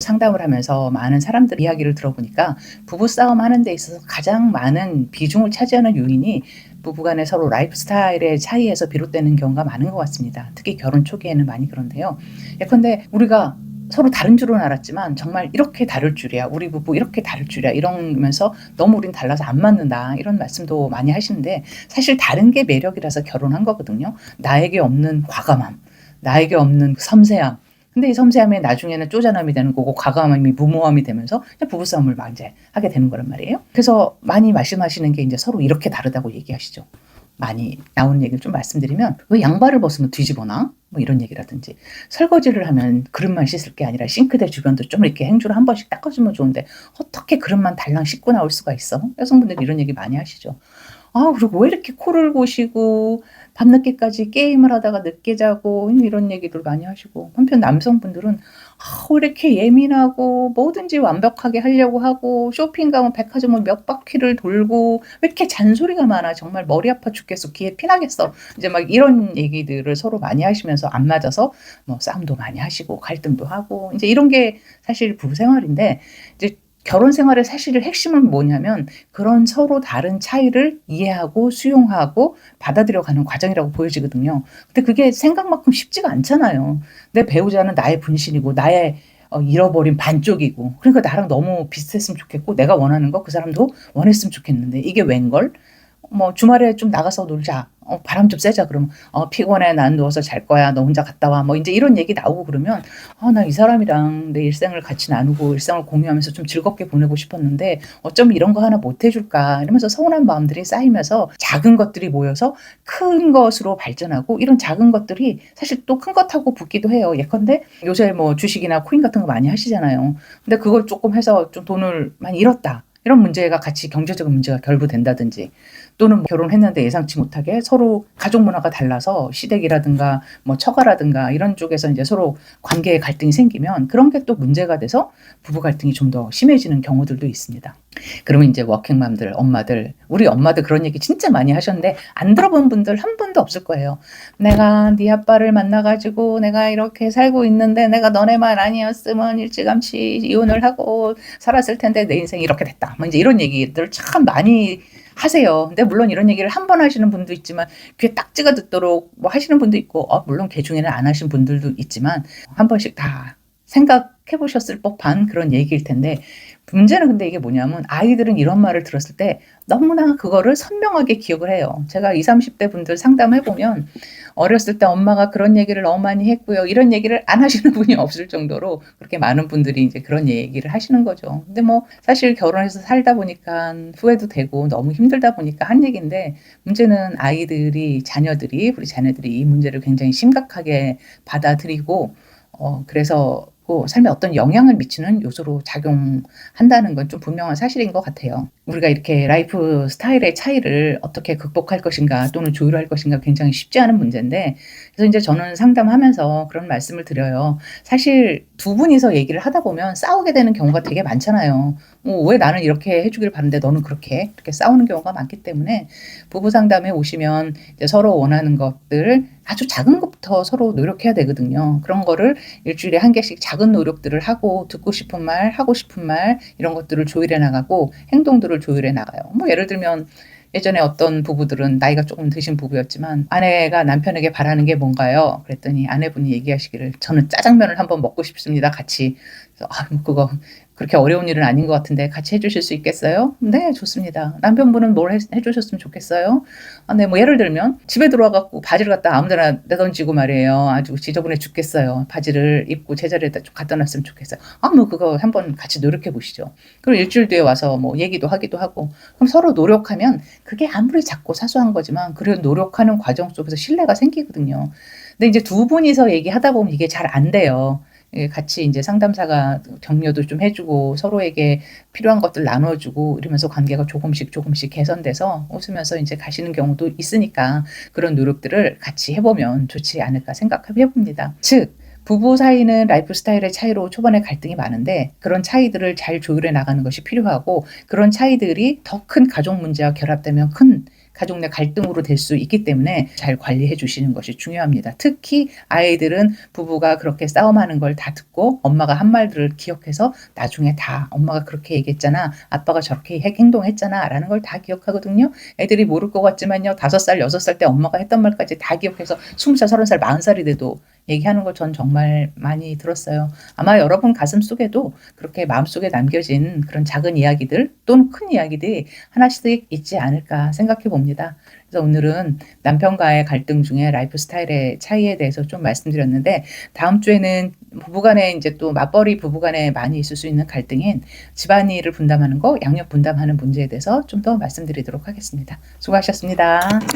상담을 하면서 많은 사람들 이야기를 들어보니까 부부싸움 하는 데 있어서 가장 많은 비중을 차지하는 요인이 부부간의 서로 라이프 스타일의 차이에서 비롯되는 경우가 많은 것 같습니다. 특히 결혼 초기에는 많이 그런데요. 예컨대 우리가 서로 다른 줄은 알았지만 정말 이렇게 다를 줄이야. 우리 부부 이렇게 다를 줄이야. 이러면서 너무 우린 달라서 안 맞는다. 이런 말씀도 많이 하시는데 사실 다른 게 매력이라서 결혼한 거거든요. 나에게 없는 과감함, 나에게 없는 섬세함. 근데 이 섬세함이 나중에는 쪼잔함이 되는 거고 과감함이 무모함이 되면서 부부싸움을 막 이제 하게 되는 거란 말이에요. 그래서 많이 말씀하시는 게 이제 서로 이렇게 다르다고 얘기하시죠. 많이 나오는 얘기를 좀 말씀드리면 왜 양말을 벗으면 뒤집어놔? 뭐 이런 얘기라든지 설거지를 하면 그릇만 씻을 게 아니라 싱크대 주변도 좀 이렇게 행주로 한 번씩 닦아주면 좋은데 어떻게 그릇만 달랑 씻고 나올 수가 있어? 여성분들이 이런 얘기 많이 하시죠. 그리고 왜 이렇게 코를 고시고 밤늦게까지 게임을 하다가 늦게 자고 이런 얘기들 많이 하시고 한편 남성분들은 왜 이렇게 예민하고 뭐든지 완벽하게 하려고 하고 쇼핑 가면 백화점을 몇 바퀴를 돌고 왜 이렇게 잔소리가 많아 정말 머리 아파 죽겠어 귀에 피나겠어 이제 막 이런 얘기들을 서로 많이 하시면서 안 맞아서 뭐 싸움도 많이 하시고 갈등도 하고 이제 이런 게 사실 부부 생활인데 이제 결혼 생활의 사실 핵심은 뭐냐면 그런 서로 다른 차이를 이해하고 수용하고 받아들여가는 과정이라고 보여지거든요. 근데 그게 생각만큼 쉽지가 않잖아요. 내 배우자는 나의 분신이고 나의 잃어버린 반쪽이고 그러니까 나랑 너무 비슷했으면 좋겠고 내가 원하는 거 그 사람도 원했으면 좋겠는데 이게 웬걸? 뭐 주말에 좀 나가서 놀자. 바람 좀 쐬자 그러면 피곤해 난 누워서 잘 거야 너 혼자 갔다 와 뭐 이제 이런 얘기 나오고 그러면 나 이 사람이랑 내 일생을 같이 나누고 일상을 공유하면서 좀 즐겁게 보내고 싶었는데 어쩜 이런 거 하나 못 해줄까 이러면서 서운한 마음들이 쌓이면서 작은 것들이 모여서 큰 것으로 발전하고 이런 작은 것들이 사실 또 큰 것하고 붙기도 해요. 예컨대 요새 뭐 주식이나 코인 같은 거 많이 하시잖아요. 근데 그걸 조금 해서 좀 돈을 많이 잃었다. 이런 문제가 같이 경제적인 문제가 결부된다든지 또는 결혼했는데 예상치 못하게 서로 가족 문화가 달라서 시댁이라든가 뭐 처가라든가 이런 쪽에서 이제 서로 관계에 갈등이 생기면 그런 게 또 문제가 돼서 부부 갈등이 좀 더 심해지는 경우들도 있습니다. 그러면 이제 워킹맘들, 엄마들, 우리 엄마들 그런 얘기 진짜 많이 하셨는데 안 들어본 분들 한 분도 없을 거예요. 내가 네 아빠를 만나가지고 내가 이렇게 살고 있는데 내가 너네 말 아니었으면 일찌감치 이혼을 하고 살았을 텐데 내 인생이 이렇게 됐다. 뭐 이제 이런 얘기들 참 많이 하세요. 근데 물론 이런 얘기를 한 번 하시는 분도 있지만 귀에 딱지가 듣도록 뭐 하시는 분도 있고 물론 개 중에는 안 하신 분들도 있지만 한 번씩 다 생각해 보셨을 법한 그런 얘기일 텐데 문제는 근데 이게 뭐냐면 아이들은 이런 말을 들었을 때 너무나 그거를 선명하게 기억을 해요. 제가 20-30대 분들 상담해 보면 어렸을 때 엄마가 그런 얘기를 너무 많이 했고요. 이런 얘기를 안 하시는 분이 없을 정도로 그렇게 많은 분들이 이제 그런 얘기를 하시는 거죠. 근데 뭐 사실 결혼해서 살다 보니까 후회도 되고 너무 힘들다 보니까 한 얘기인데 문제는 아이들이 자녀들이 우리 자녀들이 이 문제를 굉장히 심각하게 받아들이고 그래서 삶에 어떤 영향을 미치는 요소로 작용한다는 건 좀 분명한 사실인 것 같아요. 우리가 이렇게 라이프 스타일의 차이를 어떻게 극복할 것인가 또는 조율할 것인가 굉장히 쉽지 않은 문제인데 그래서 이제 저는 상담하면서 그런 말씀을 드려요. 사실 두 분이서 얘기를 하다 보면 싸우게 되는 경우가 되게 많잖아요. 왜 나는 이렇게 해주길 바라는데 너는 그렇게 이렇게 싸우는 경우가 많기 때문에 부부 상담에 오시면 이제 서로 원하는 것들 아주 작은 것부터 서로 노력해야 되거든요. 그런 거를 일주일에 한 개씩 작은 노력들을 하고 듣고 싶은 말, 하고 싶은 말 이런 것들을 조율해 나가고 행동들을 조율해 나가요. 뭐 예를 들면 예전에 어떤 부부들은 나이가 조금 드신 부부였지만 아내가 남편에게 바라는 게 뭔가요? 그랬더니 아내분이 얘기하시기를 저는 짜장면을 한번 먹고 싶습니다. 같이. 그래서 그거 그렇게 어려운 일은 아닌 것 같은데 같이 해주실 수 있겠어요? 네, 좋습니다. 남편분은 뭘 해주셨으면 좋겠어요? 네, 뭐 예를 들면 집에 들어와갖고 바지를 갖다 아무데나 내던지고 말이에요. 아주 지저분해 죽겠어요. 바지를 입고 제자리에다 좀 갖다 놨으면 좋겠어요. 뭐 그거 한번 같이 노력해 보시죠. 그리고 일주일 뒤에 와서 뭐 얘기도 하기도 하고 그럼 서로 노력하면 그게 아무리 작고 사소한 거지만 그런 노력하는 과정 속에서 신뢰가 생기거든요. 근데 이제 두 분이서 얘기하다 보면 이게 잘 안 돼요. 같이 이제 상담사가 격려도 좀 해주고 서로에게 필요한 것들 나눠주고 이러면서 관계가 조금씩 개선돼서 웃으면서 이제 가시는 경우도 있으니까 그런 노력들을 같이 해보면 좋지 않을까 생각해 봅니다. 즉 부부 사이는 라이프 스타일의 차이로 초반에 갈등이 많은데 그런 차이들을 잘 조율해 나가는 것이 필요하고 그런 차이들이 더 큰 가족 문제와 결합되면 큰 가족 내 갈등으로 될 수 있기 때문에 잘 관리해 주시는 것이 중요합니다. 특히 아이들은 부부가 그렇게 싸움하는 걸 다 듣고 엄마가 한 말들을 기억해서 나중에 다 엄마가 그렇게 얘기했잖아, 아빠가 저렇게 행동했잖아 라는 걸 다 기억하거든요. 애들이 모를 것 같지만요, 5살, 6살 때 엄마가 했던 말까지 다 기억해서 20살, 30살, 40살이 돼도 얘기하는 걸 전 정말 많이 들었어요. 아마 여러분 가슴 속에도 그렇게 마음속에 남겨진 그런 작은 이야기들 또는 큰 이야기들이 하나씩 있지 않을까 생각해 봅니다. 그래서 오늘은 남편과의 갈등 중에 라이프 스타일의 차이에 대해서 좀 말씀드렸는데, 다음 주에는 부부간에 이제 또 맞벌이 부부간에 많이 있을 수 있는 갈등인 집안일을 분담하는 거, 양육 분담하는 문제에 대해서 좀 더 말씀드리도록 하겠습니다. 수고하셨습니다.